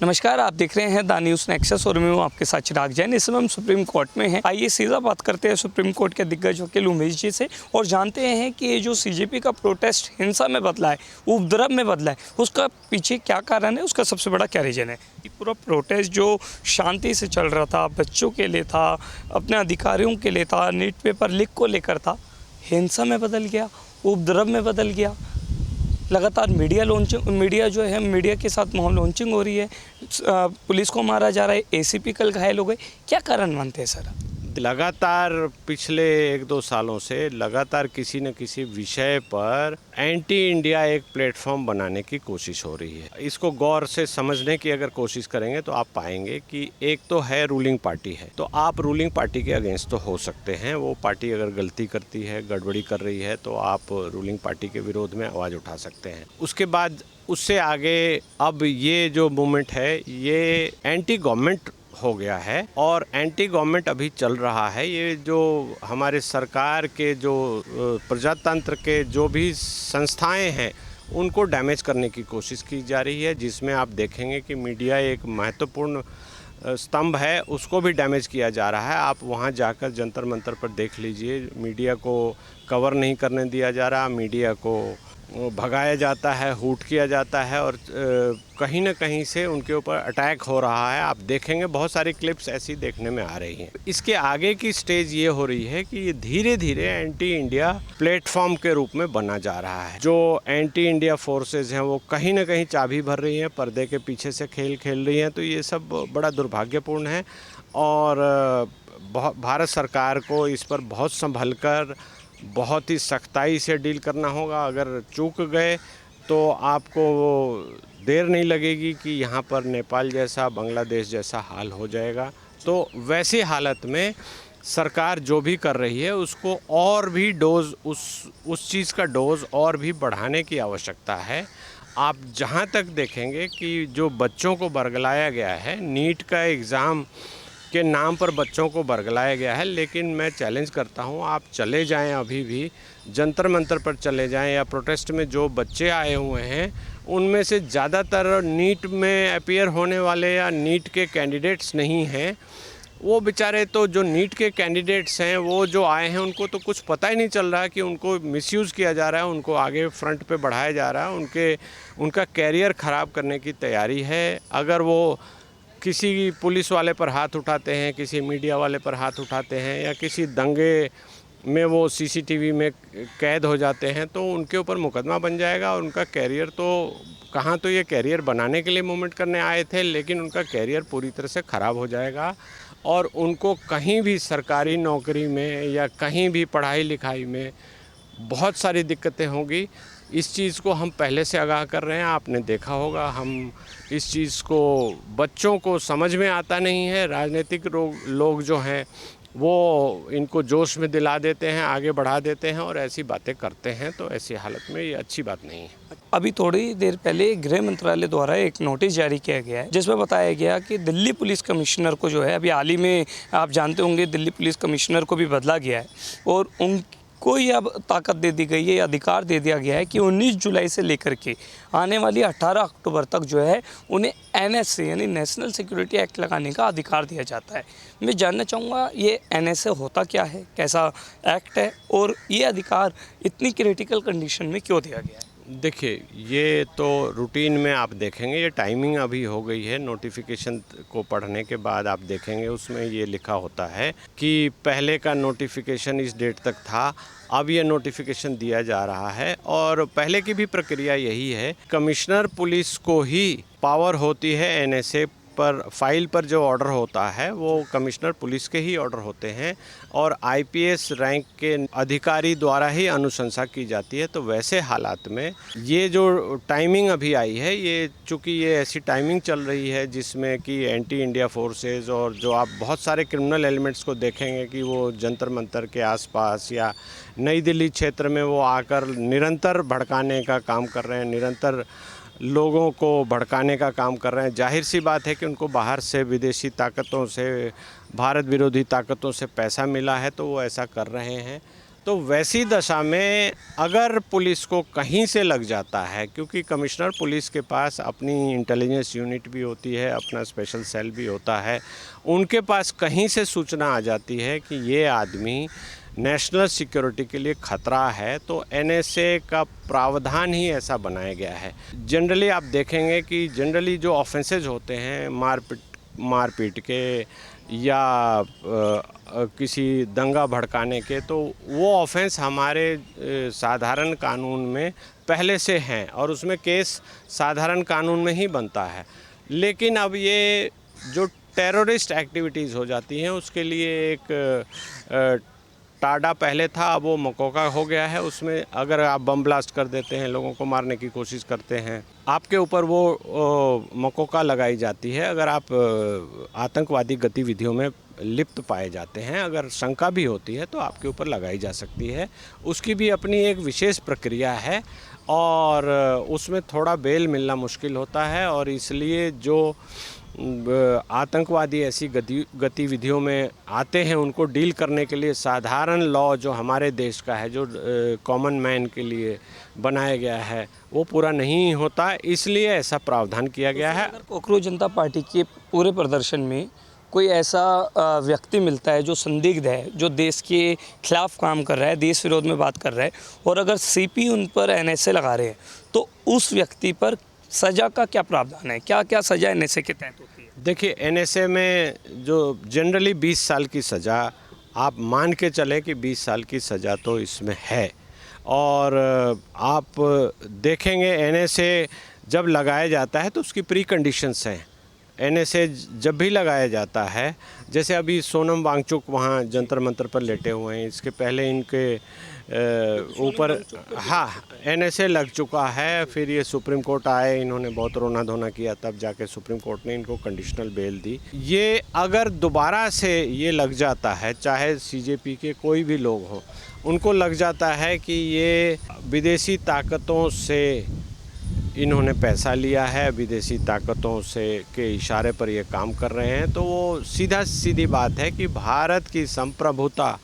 नमस्कार, आप देख रहे हैं द न्यूज़ नेक्सस और मैं हूं आपके साथ चिराग जैन। इस समय हम सुप्रीम कोर्ट में हैं। आइए सीधा बात करते हैं सुप्रीम कोर्ट के दिग्गज वकील उमेश जी से और जानते हैं कि ये जो सीजेपी का प्रोटेस्ट हिंसा में बदला है, उपद्रव में बदला है, उसका पीछे क्या कारण है, उसका सबसे बड़ा क्या रीज़न है। ये पूरा प्रोटेस्ट जो शांति से चल रहा था, बच्चों के लिए था, अपने अधिकारियों के लिए था, नीट पेपर लीक को लेकर था, हिंसा में बदल गया, उपद्रव में बदल गया। लगातार मीडिया जो है, मीडिया के साथ माहौल लॉन्चिंग हो रही है, पुलिस को मारा जा रहा है, एसीपी कल घायल हो गए। क्या कारण मानते हैं सर? लगातार पिछले 1-2 सालों से लगातार किसी न किसी विषय पर एंटी इंडिया एक प्लेटफॉर्म बनाने की कोशिश हो रही है। इसको गौर से समझने की अगर कोशिश करेंगे तो आप पाएंगे कि एक तो है रूलिंग पार्टी है, तो आप रूलिंग पार्टी के अगेंस्ट तो हो सकते हैं। वो पार्टी अगर गलती करती है, गड़बड़ी कर रही है, तो आप रूलिंग पार्टी के विरोध में आवाज़ उठा सकते हैं। उसके बाद उससे आगे अब ये जो मूवमेंट है ये एंटी गवर्नमेंट हो गया है और एंटी गवर्नमेंट अभी चल रहा है। ये जो हमारे सरकार के जो प्रजातंत्र के जो भी संस्थाएं हैं उनको डैमेज करने की कोशिश की जा रही है, जिसमें आप देखेंगे कि मीडिया एक महत्वपूर्ण स्तंभ है, उसको भी डैमेज किया जा रहा है। आप वहां जाकर जंतर मंतर पर देख लीजिए, मीडिया को कवर नहीं करने दिया जा रहा, मीडिया को भगाया जाता है, हूट किया जाता है और कहीं ना कहीं से उनके ऊपर अटैक हो रहा है। आप देखेंगे बहुत सारी क्लिप्स ऐसी देखने में आ रही हैं। इसके आगे की स्टेज ये हो रही है कि ये धीरे धीरे एंटी इंडिया प्लेटफॉर्म के रूप में बना जा रहा है। जो एंटी इंडिया फोर्सेस हैं वो कहीं ना कहीं चाबी भर रही हैं, पर्दे के पीछे से खेल खेल रही हैं। तो ये सब बड़ा दुर्भाग्यपूर्ण है और भारत सरकार को इस पर बहुत संभल कर, बहुत ही सख्ताई से डील करना होगा। अगर चूक गए तो आपको देर नहीं लगेगी कि यहाँ पर नेपाल जैसा, बांग्लादेश जैसा हाल हो जाएगा। तो वैसी हालत में सरकार जो भी कर रही है उसको और भी डोज उस चीज़ का डोज और भी बढ़ाने की आवश्यकता है। आप जहाँ तक देखेंगे कि जो बच्चों को बरगलाया गया है, नीट का एग्ज़ाम के नाम पर बच्चों को बरगलाया गया है, लेकिन मैं चैलेंज करता हूं, आप चले जाएं, अभी भी जंतर मंतर पर चले जाएं या प्रोटेस्ट में जो बच्चे आए हुए हैं उनमें से ज़्यादातर नीट में अपीयर होने वाले या नीट के कैंडिडेट्स नहीं हैं। वो बेचारे तो जो नीट के कैंडिडेट्स हैं वो जो आए हैं उनको तो कुछ पता ही नहीं चल रहा है कि उनको मिसयूज़ किया जा रहा है, उनको आगे फ्रंट पे बढ़ाया जा रहा है, उनका कैरियर ख़राब करने की तैयारी है। अगर वो किसी पुलिस वाले पर हाथ उठाते हैं, किसी मीडिया वाले पर हाथ उठाते हैं या किसी दंगे में वो सीसीटीवी में कैद हो जाते हैं तो उनके ऊपर मुकदमा बन जाएगा और उनका कैरियर तो कहाँ, तो ये कैरियर बनाने के लिए मूवमेंट करने आए थे, लेकिन उनका कैरियर पूरी तरह से ख़राब हो जाएगा और उनको कहीं भी सरकारी नौकरी में या कहीं भी पढ़ाई लिखाई में बहुत सारी दिक्कतें होंगी। इस चीज़ को हम पहले से आगाह कर रहे हैं, आपने देखा होगा। हम इस चीज़ को, बच्चों को समझ में आता नहीं है, राजनीतिक लोग जो हैं वो इनको जोश में दिला देते हैं, आगे बढ़ा देते हैं और ऐसी बातें करते हैं। तो ऐसी हालत में ये अच्छी बात नहीं है। अभी थोड़ी देर पहले गृह मंत्रालय द्वारा एक नोटिस जारी किया गया है जिसमें बताया गया कि दिल्ली पुलिस कमिश्नर को जो है, अभी हाल ही में आप जानते होंगे दिल्ली पुलिस कमिश्नर को भी बदला गया है और उनको ही अब ताकत दे दी गई है, अधिकार दे दिया गया है कि 19 जुलाई से लेकर के आने वाली 18 अक्टूबर तक जो है उन्हें NSA यानी नेशनल सिक्योरिटी एक्ट लगाने का अधिकार दिया जाता है। मैं जानना चाहूँगा ये NSA होता क्या है, कैसा एक्ट है और ये अधिकार इतनी क्रिटिकल कंडीशन में क्यों दिया गया है? देखिए, ये तो रूटीन में आप देखेंगे, ये टाइमिंग अभी हो गई है। नोटिफिकेशन को पढ़ने के बाद आप देखेंगे उसमें ये लिखा होता है कि पहले का नोटिफिकेशन इस डेट तक था, अब ये नोटिफिकेशन दिया जा रहा है और पहले की भी प्रक्रिया यही है। कमिश्नर पुलिस को ही पावर होती है NSA पर, फाइल पर जो ऑर्डर होता है वो कमिश्नर पुलिस के ही ऑर्डर होते हैं और IPS रैंक के अधिकारी द्वारा ही अनुशंसा की जाती है। तो वैसे हालात में ये जो टाइमिंग अभी आई है, ये चूँकि ये ऐसी टाइमिंग चल रही है जिसमें कि एंटी इंडिया फोर्सेस और जो आप बहुत सारे क्रिमिनल एलिमेंट्स को देखेंगे कि वो जंतर मंतर के आसपास या नई दिल्ली क्षेत्र में वो आकर निरंतर भड़काने का काम कर रहे हैं, निरंतर लोगों को भड़काने का काम कर रहे हैं। जाहिर सी बात है कि उनको बाहर से विदेशी ताकतों से, भारत विरोधी ताकतों से पैसा मिला है तो वो ऐसा कर रहे हैं। तो वैसी दशा में अगर पुलिस को कहीं से लग जाता है, क्योंकि कमिश्नर पुलिस के पास अपनी इंटेलिजेंस यूनिट भी होती है, अपना स्पेशल सेल भी होता है, उनके पास कहीं से सूचना आ जाती है कि ये आदमी नेशनल सिक्योरिटी के लिए खतरा है, तो एनएसए का प्रावधान ही ऐसा बनाया गया है। जनरली आप देखेंगे कि जनरली जो ऑफेंसेज होते हैं मारपीट के या किसी दंगा भड़काने के, तो वो ऑफेंस हमारे साधारण कानून में पहले से हैं और उसमें केस साधारण कानून में ही बनता है। लेकिन अब ये जो टेररिस्ट एक्टिविटीज़ हो जाती हैं उसके लिए एक टाडा पहले था, अब वो मकोका हो गया है। उसमें अगर आप बम ब्लास्ट कर देते हैं, लोगों को मारने की कोशिश करते हैं, आपके ऊपर वो मकोका लगाई जाती है। अगर आप आतंकवादी गतिविधियों में लिप्त पाए जाते हैं, अगर शंका भी होती है, तो आपके ऊपर लगाई जा सकती है। उसकी भी अपनी एक विशेष प्रक्रिया है और उसमें थोड़ा बेल मिलना मुश्किल होता है और इसलिए जो आतंकवादी ऐसी गतिविधियों में आते हैं, उनको डील करने के लिए साधारण लॉ जो हमारे देश का है, जो कॉमन मैन के लिए बनाया गया है, वो पूरा नहीं होता, इसलिए ऐसा प्रावधान किया गया है। अगर कॉकरोच जनता पार्टी के पूरे प्रदर्शन में कोई ऐसा व्यक्ति मिलता है जो संदिग्ध है, जो देश के खिलाफ काम कर रहा है, देश विरोध में बात कर रहा है, और अगर सीपी उन पर एनएसए लगा रहे हैं, तो उस व्यक्ति पर सज़ा का क्या प्रावधान है? क्या क्या सज़ा एनएसए के तहत होती है? देखिए, एनएसए में जो जनरली 20 साल की सज़ा, आप मान के चले कि 20 साल की सज़ा तो इसमें है। और आप देखेंगे एनएसए जब लगाया जाता है तो उसकी प्री कंडीशंस हैं। एनएसए जब भी लगाया जाता है, जैसे अभी सोनम वांगचुक वहाँ जंतर मंतर पर लेटे हुए हैं, इसके पहले इनके ऊपर एनएसए लग चुका है। फिर ये सुप्रीम कोर्ट आए, इन्होंने बहुत रोना धोना किया, तब जाके सुप्रीम कोर्ट ने इनको कंडीशनल बेल दी। ये अगर दोबारा से ये लग जाता है, चाहे सीजेपी के कोई भी लोग हों, उनको लग जाता है कि ये विदेशी ताकतों से इन्होंने पैसा लिया है, विदेशी ताकतों से के इशारे पर ये काम कर रहे हैं, तो वो सीधी बात है कि भारत की संप्रभुता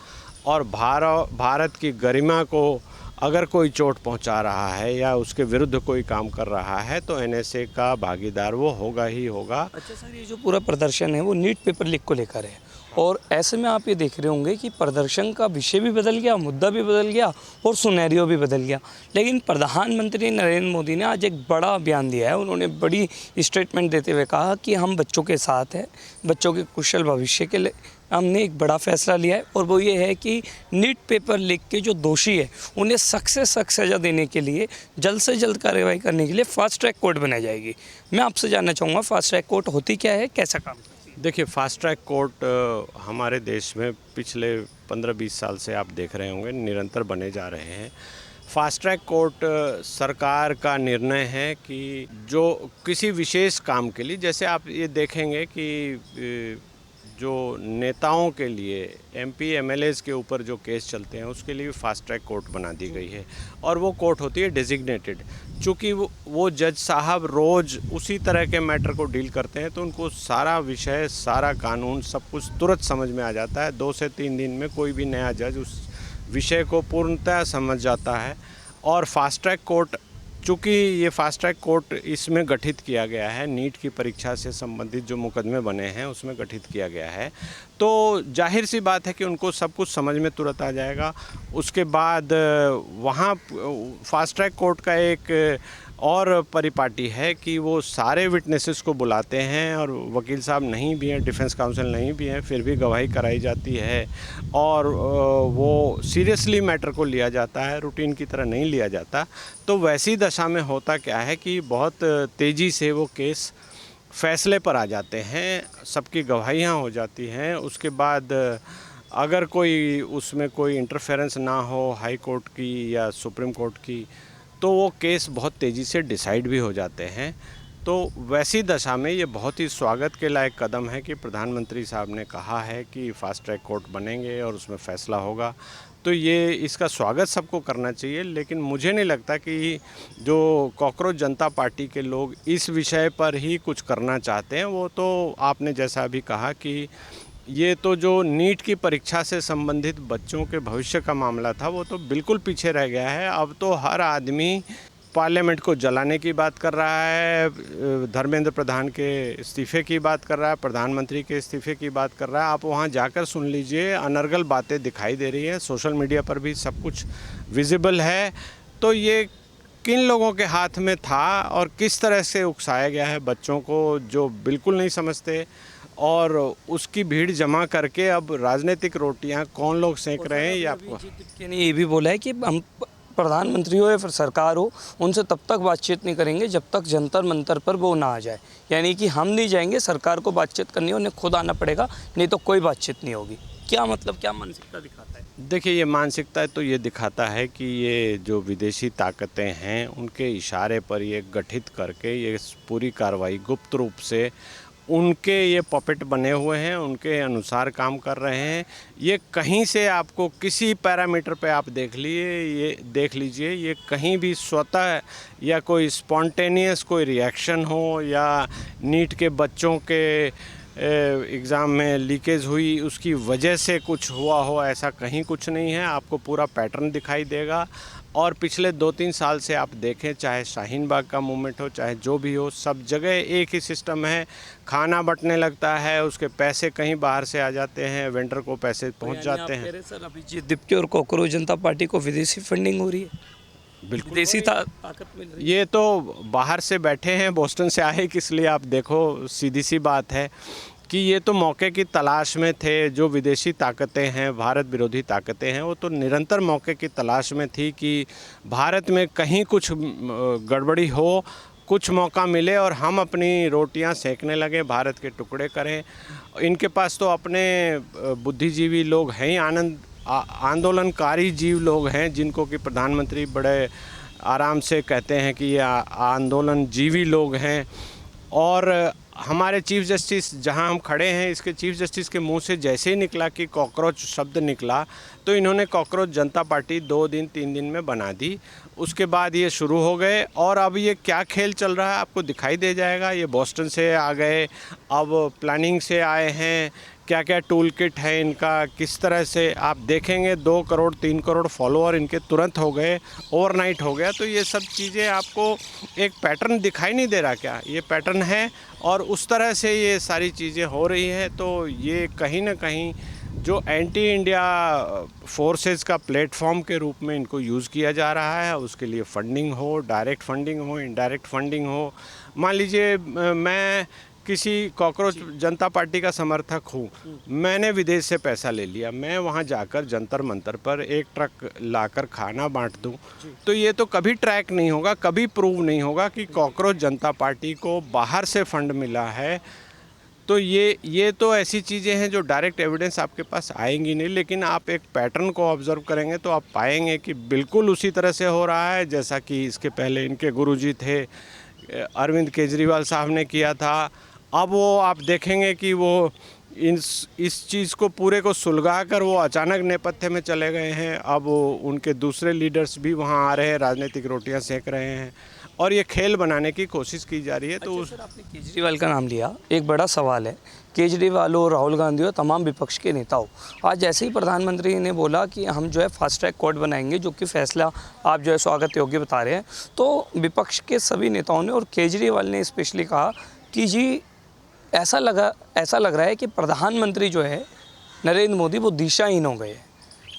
और भारत की गरिमा को अगर कोई चोट पहुंचा रहा है या उसके विरुद्ध कोई काम कर रहा है, तो एनएसए का भागीदार वो होगा ही होगा। अच्छा सर, ये जो पूरा प्रदर्शन है वो नीट पेपर लीक को लेकर है, और ऐसे में आप ये देख रहे होंगे कि प्रदर्शन का विषय भी बदल गया, मुद्दा भी बदल गया और सिनेरियो भी बदल गया। लेकिन प्रधानमंत्री नरेंद्र मोदी ने आज एक बड़ा बयान दिया है। उन्होंने बड़ी स्टेटमेंट देते हुए कहा कि हम बच्चों के साथ हैं, बच्चों के कुशल भविष्य के लिए हमने एक बड़ा फैसला लिया है, और वो ये है कि नीट पेपर लीक के जो दोषी है उन्हें सख्त से सख्त सज़ा देने के लिए जल्द से जल्द कार्रवाई करने के लिए फास्ट ट्रैक कोर्ट बनाई जाएगी। मैं आपसे जानना चाहूँगा, फास्ट ट्रैक कोर्ट होती क्या है, कैसा काम करती है? देखिए, फास्ट ट्रैक कोर्ट हमारे देश में पिछले 15-20 साल से आप देख रहे होंगे निरंतर बने जा रहे हैं। फास्ट ट्रैक कोर्ट सरकार का निर्णय है कि जो किसी विशेष काम के लिए, जैसे आप ये देखेंगे कि जो नेताओं के लिए एमपी एमएलएज के ऊपर जो केस चलते हैं उसके लिए फास्ट ट्रैक कोर्ट बना दी गई है, और वो कोर्ट होती है डेजिग्नेटेड। चूँकि वो जज साहब रोज़ उसी तरह के मैटर को डील करते हैं, तो उनको सारा विषय, सारा कानून, सब कुछ तुरंत समझ में आ जाता है। 2 से 3 दिन में कोई भी नया जज उस विषय को पूर्णतः समझ जाता है। और फास्ट ट्रैक कोर्ट, चूँकि ये फास्ट ट्रैक कोर्ट इसमें गठित किया गया है, नीट की परीक्षा से संबंधित जो मुकदमे बने हैं उसमें गठित किया गया है, तो जाहिर सी बात है कि उनको सब कुछ समझ में तुरंत आ जाएगा। उसके बाद वहाँ फास्ट ट्रैक कोर्ट का एक और परिपाटी है कि वो सारे विटनेसेस को बुलाते हैं, और वकील साहब नहीं भी हैं, डिफेंस काउंसिल नहीं भी हैं, फिर भी गवाही कराई जाती है, और वो सीरियसली मैटर को लिया जाता है, रूटीन की तरह नहीं लिया जाता। तो वैसी दशा में होता क्या है कि बहुत तेज़ी से वो केस फैसले पर आ जाते हैं, सबकी गवाहियाँ हो जाती हैं। उसके बाद अगर कोई उसमें कोई इंटरफेरेंस ना हो हाई कोर्ट की या सुप्रीम कोर्ट की, तो वो केस बहुत तेज़ी से डिसाइड भी हो जाते हैं। तो वैसी दशा में ये बहुत ही स्वागत के लायक कदम है कि प्रधानमंत्री साहब ने कहा है कि फास्ट ट्रैक कोर्ट बनेंगे और उसमें फ़ैसला होगा, तो ये इसका स्वागत सबको करना चाहिए। लेकिन मुझे नहीं लगता कि जो कॉकरोच जनता पार्टी के लोग इस विषय पर ही कुछ करना चाहते हैं। वो तो आपने जैसा अभी कहा कि ये तो जो नीट की परीक्षा से संबंधित बच्चों के भविष्य का मामला था वो तो बिल्कुल पीछे रह गया है। अब तो हर आदमी पार्लियामेंट को जलाने की बात कर रहा है, धर्मेंद्र प्रधान के इस्तीफे की बात कर रहा है, प्रधानमंत्री के इस्तीफे की बात कर रहा है। आप वहाँ जाकर सुन लीजिए, अनर्गल बातें दिखाई दे रही हैं, सोशल मीडिया पर भी सब कुछ विजिबल है। तो ये किन लोगों के हाथ में था और किस तरह से उकसाया गया है बच्चों को जो बिल्कुल नहीं समझते, और उसकी भीड़ जमा करके अब राजनीतिक रोटियां कौन लोग सेंक रहे हैं ये आपको। के ने ये भी बोला है कि हम प्रधानमंत्री हो या फिर सरकार हो, उनसे तब तक बातचीत नहीं करेंगे जब तक जंतर मंतर पर वो ना आ जाए। यानी कि हम नहीं जाएंगे, सरकार को बातचीत करनी है, उन्हें खुद आना पड़ेगा, नहीं तो कोई बातचीत नहीं होगी। क्या मतलब, क्या मानसिकता दिखाता है? देखिए, ये मानसिकता तो ये दिखाता है कि ये जो विदेशी ताकतें हैं उनके इशारे पर ये गठित करके ये पूरी कार्रवाई गुप्त रूप से उनके ये पपेट बने हुए हैं, उनके अनुसार काम कर रहे हैं। ये कहीं से आपको किसी पैरामीटर पे आप देख लीजिए, ये कहीं भी स्वतः या कोई स्पॉन्टेनियस कोई रिएक्शन हो या नीट के बच्चों के एग्ज़ाम में लीकेज हुई उसकी वजह से कुछ हुआ हो, ऐसा कहीं कुछ नहीं है। आपको पूरा पैटर्न दिखाई देगा। और पिछले 2-3 साल से आप देखें, चाहे शाहीन बाग का मूवमेंट हो, चाहे जो भी हो, सब जगह एक ही सिस्टम है। खाना बंटने लगता है, उसके पैसे कहीं बाहर से आ जाते हैं, वेंडर को पैसे पहुंच जाते हैं। सर, अभिजीत दीपके और कॉकरोच जनता पार्टी को विदेशी फंडिंग हो रही है, बिल्कुल विदेशी ताकत मिल रही है। ये तो बाहर से बैठे हैं, बोस्टन से आए, किस लिए आप देखो, सीधी सी बात है कि ये तो मौके की तलाश में थे। जो विदेशी ताकतें हैं, भारत विरोधी ताकतें हैं, वो तो निरंतर मौके की तलाश में थी कि भारत में कहीं कुछ गड़बड़ी हो, कुछ मौका मिले और हम अपनी रोटियां सेकने लगे, भारत के टुकड़े करें। इनके पास तो अपने बुद्धिजीवी लोग हैं ही, आंदोलनकारी जीव लोग हैं, जिनको कि प्रधानमंत्री बड़े आराम से कहते हैं कि ये आंदोलन जीवी लोग हैं। और हमारे चीफ जस्टिस जहां हम खड़े हैं, इसके चीफ जस्टिस के मुंह से जैसे ही निकला कि कॉकरोच शब्द निकला, तो इन्होंने कॉकरोच जनता पार्टी 2 दिन 3 दिन में बना दी। उसके बाद ये शुरू हो गए और अब ये क्या खेल चल रहा है आपको दिखाई दे जाएगा। ये बोस्टन से आ गए, अब प्लानिंग से आए हैं, क्या क्या टूल किट है इनका, किस तरह से आप देखेंगे 2 करोड़ 3 करोड़ फॉलोअर इनके तुरंत हो गए, ओवरनाइट हो गया। तो ये सब चीज़ें आपको एक पैटर्न दिखाई नहीं दे रहा क्या? ये पैटर्न है और उस तरह से ये सारी चीज़ें हो रही हैं। तो ये कहीं ना कहीं जो एंटी इंडिया फोर्सेस का प्लेटफॉर्म के रूप में इनको यूज़ किया जा रहा है। उसके लिए फंडिंग हो, डायरेक्ट फंडिंग हो, इनडायरेक्ट फंडिंग हो। मान लीजिए मैं किसी कॉकरोच जनता पार्टी का समर्थक हूँ, मैंने विदेश से पैसा ले लिया, मैं वहाँ जाकर जंतर मंतर पर 1 ट्रक लाकर खाना बांट दूँ, तो ये तो कभी ट्रैक नहीं होगा, कभी प्रूव नहीं होगा कि कॉकरोच जनता पार्टी को बाहर से फंड मिला है। तो ये तो ऐसी चीज़ें हैं जो डायरेक्ट एविडेंस आपके पास आएंगी नहीं, लेकिन आप एक पैटर्न को ऑब्जर्व करेंगे तो आप पाएंगे कि बिल्कुल उसी तरह से हो रहा है जैसा कि इसके पहले इनके गुरुजी थे, अरविंद केजरीवाल साहब ने किया था। अब वो आप देखेंगे कि वो इस चीज़ को पूरे को सुलगा कर वो अचानक नेपथ्य में चले गए हैं। अब वो उनके दूसरे लीडर्स भी वहाँ आ रहे हैं, राजनीतिक रोटियां सेक रहे हैं और ये खेल बनाने की कोशिश की जा रही है। तो सर, आपने केजरीवाल का नाम लिया, एक बड़ा सवाल है, केजरीवाल हो, राहुल गांधी हो, तमाम विपक्ष के नेता हो, आज जैसे ही प्रधानमंत्री ने बोला कि हम जो है फास्ट ट्रैक कोर्ट बनाएंगे, जो कि फैसला आप जो है स्वागत योग्य बता रहे हैं, तो विपक्ष के सभी नेताओं ने और केजरीवाल ने स्पेशली कहा कि जी ऐसा लग रहा है कि प्रधानमंत्री जो है नरेंद्र मोदी वो दिशाहीन हो गए हैं,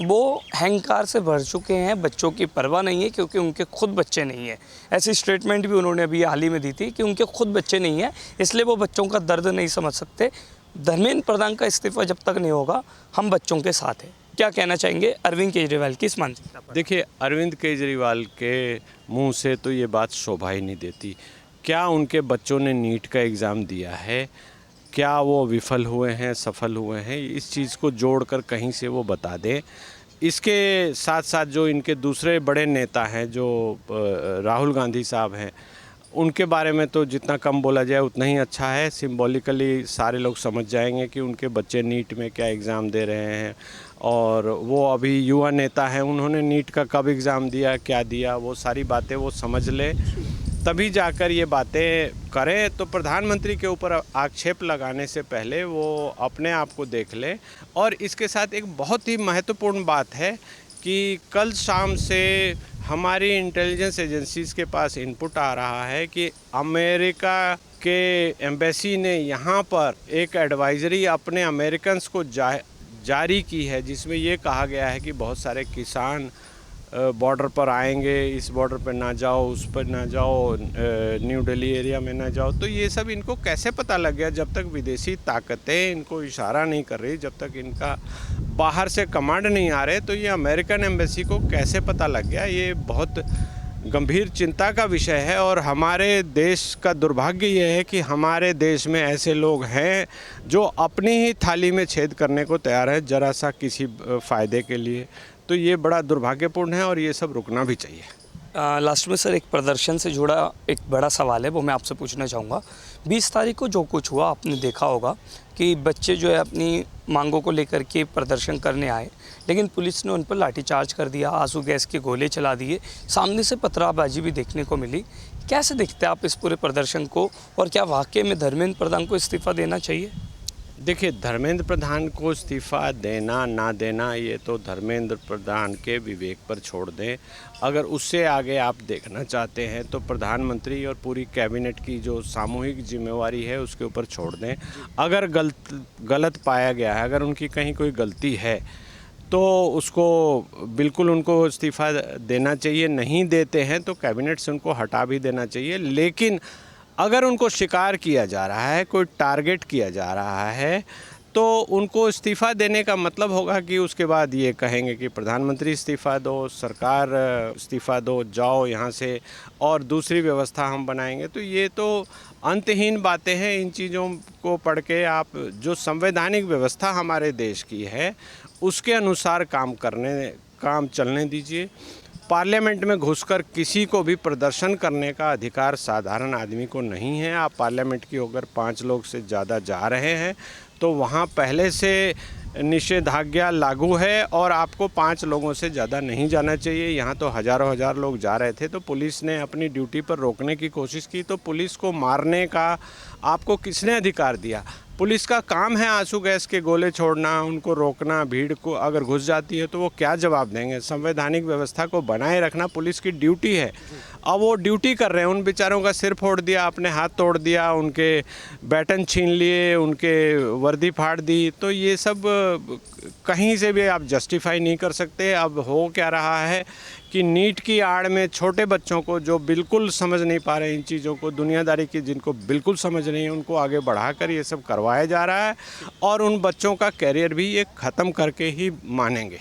वो अहंकार से भर चुके हैं, बच्चों की परवाह नहीं है क्योंकि उनके खुद बच्चे नहीं हैं। ऐसी स्टेटमेंट भी उन्होंने अभी हाल ही में दी थी कि उनके खुद बच्चे नहीं हैं, इसलिए वो बच्चों का दर्द नहीं समझ सकते। धर्मेंद्र प्रधान का इस्तीफा जब तक नहीं होगा, हम बच्चों के साथ हैं। क्या कहना चाहेंगे अरविंद केजरीवाल की इस मानसिकता पर? देखिए, अरविंद केजरीवाल के मुंह से तो ये बात शोभा ही नहीं देती। क्या उनके बच्चों ने नीट का एग्ज़ाम दिया है? क्या वो विफल हुए हैं, सफल हुए हैं? इस चीज़ को जोड़कर कहीं से वो बता दें। इसके साथ साथ जो इनके दूसरे बड़े नेता हैं, जो राहुल गांधी साहब हैं, उनके बारे में तो जितना कम बोला जाए उतना ही अच्छा है। सिंबॉलिकली सारे लोग समझ जाएंगे कि उनके बच्चे नीट में क्या एग्ज़ाम दे रहे हैं और वो अभी युवा नेता हैं, उन्होंने नीट का कब एग्ज़ाम दिया, क्या दिया, वो सारी बातें वो समझ ले, तभी जाकर ये बातें करें। तो प्रधानमंत्री के ऊपर आक्षेप लगाने से पहले वो अपने आप को देख ले। और इसके साथ एक बहुत ही महत्वपूर्ण बात है कि कल शाम से हमारी इंटेलिजेंस एजेंसीज़ के पास इनपुट आ रहा है कि अमेरिका के एम्बेसी ने यहाँ पर एक एडवाइजरी अपने अमेरिकन्स को जारी की है, जिसमें ये कहा गया है कि बहुत सारे किसान बॉर्डर पर आएंगे, इस बॉर्डर पर ना जाओ, उस पर ना जाओ, न्यू दिल्ली एरिया में ना जाओ। तो ये सब इनको कैसे पता लग गया? जब तक विदेशी ताकतें इनको इशारा नहीं कर रही, जब तक इनका बाहर से कमांड नहीं आ रहे, तो ये अमेरिकन एम्बेसी को कैसे पता लग गया? ये बहुत गंभीर चिंता का विषय है। और हमारे देश का दुर्भाग्य ये है कि हमारे देश में ऐसे लोग हैं जो अपनी ही थाली में छेद करने को तैयार है, ज़रा सा किसी फ़ायदे के लिए। तो ये बड़ा दुर्भाग्यपूर्ण है और ये सब रुकना भी चाहिए। लास्ट में सर एक प्रदर्शन से जुड़ा एक बड़ा सवाल है, वो मैं आपसे पूछना चाहूँगा। 20 तारीख को जो कुछ हुआ आपने देखा होगा कि बच्चे जो है अपनी मांगों को लेकर के प्रदर्शन करने आए, लेकिन पुलिस ने उन पर लाठीचार्ज कर दिया, आंसू गैस के गोले चला दिए, सामने से पथराबाजी भी देखने को मिली। कैसे देखते हैं आप इस पूरे प्रदर्शन को, और क्या वाकई में धर्मेंद्र प्रधान को इस्तीफ़ा देना चाहिए? देखिए, धर्मेंद्र प्रधान को इस्तीफ़ा देना ना देना ये तो धर्मेंद्र प्रधान के विवेक पर छोड़ दें। अगर उससे आगे आप देखना चाहते हैं तो प्रधानमंत्री और पूरी कैबिनेट की जो सामूहिक जिम्मेवारी है उसके ऊपर छोड़ दें। अगर गलत पाया गया है, अगर उनकी कहीं कोई गलती है, तो उसको बिल्कुल उनको इस्तीफ़ा देना चाहिए। नहीं देते हैं तो कैबिनेट से उनको हटा भी देना चाहिए। लेकिन अगर उनको शिकार किया जा रहा है, कोई टारगेट किया जा रहा है, तो उनको इस्तीफ़ा देने का मतलब होगा कि उसके बाद ये कहेंगे कि प्रधानमंत्री इस्तीफ़ा दो, सरकार इस्तीफ़ा दो, जाओ यहाँ से और दूसरी व्यवस्था हम बनाएंगे। तो ये तो अंतहीन बातें हैं। इन चीज़ों को पढ़ के आप जो संवैधानिक व्यवस्था हमारे देश की है उसके अनुसार काम चलने दीजिए। पार्लियामेंट में घुसकर किसी को भी प्रदर्शन करने का अधिकार साधारण आदमी को नहीं है। आप पार्लियामेंट की अगर 5 लोग से ज़्यादा जा रहे हैं तो वहाँ पहले से निषेधाज्ञा लागू है और आपको 5 लोगों से ज़्यादा नहीं जाना चाहिए। यहाँ तो हज़ारों हज़ार लोग जा रहे थे, तो पुलिस ने अपनी ड्यूटी पर रोकने की कोशिश की। तो पुलिस को मारने का आपको किसने अधिकार दिया? पुलिस का काम है आंसू गैस के गोले छोड़ना, उनको रोकना। भीड़ को अगर घुस जाती है तो वो क्या जवाब देंगे? संवैधानिक व्यवस्था को बनाए रखना पुलिस की ड्यूटी है। अब वो ड्यूटी कर रहे हैं, उन बेचारों का सिर फोड़ दिया, अपने हाथ तोड़ दिया, उनके बैटन छीन लिए, उनके वर्दी फाड़ दी। तो ये सब कहीं से भी आप जस्टिफाई नहीं कर सकते। अब हो क्या रहा है कि नीट की आड़ में छोटे बच्चों को जो बिल्कुल समझ नहीं पा रहे इन चीज़ों को, दुनियादारी की जिनको बिल्कुल समझ नहीं है, उनको आगे बढ़ाकर ये सब करवाया जा रहा है और उन बच्चों का कैरियर भी ये ख़त्म करके ही मानेंगे।